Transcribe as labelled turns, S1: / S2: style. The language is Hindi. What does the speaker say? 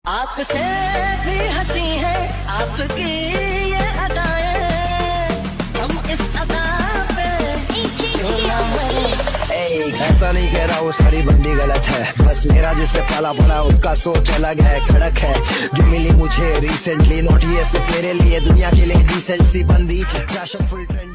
S1: आपसे भी हंसी है आपकी ये अदाएं, हम इस अदा पे क्यों ना मरे।
S2: ऐसा नहीं कह रहा हूँ सारी बंदी गलत है, बस मेरा जिससे पाला पड़ा उसका सोच अलग है, कड़क है। जो मिली मुझे रिसेंटली नोट ये सिर्फ मेरे लिए, दुनिया के लिए डिसेंट सी बंदी, फैशन फुल ट्रेंड।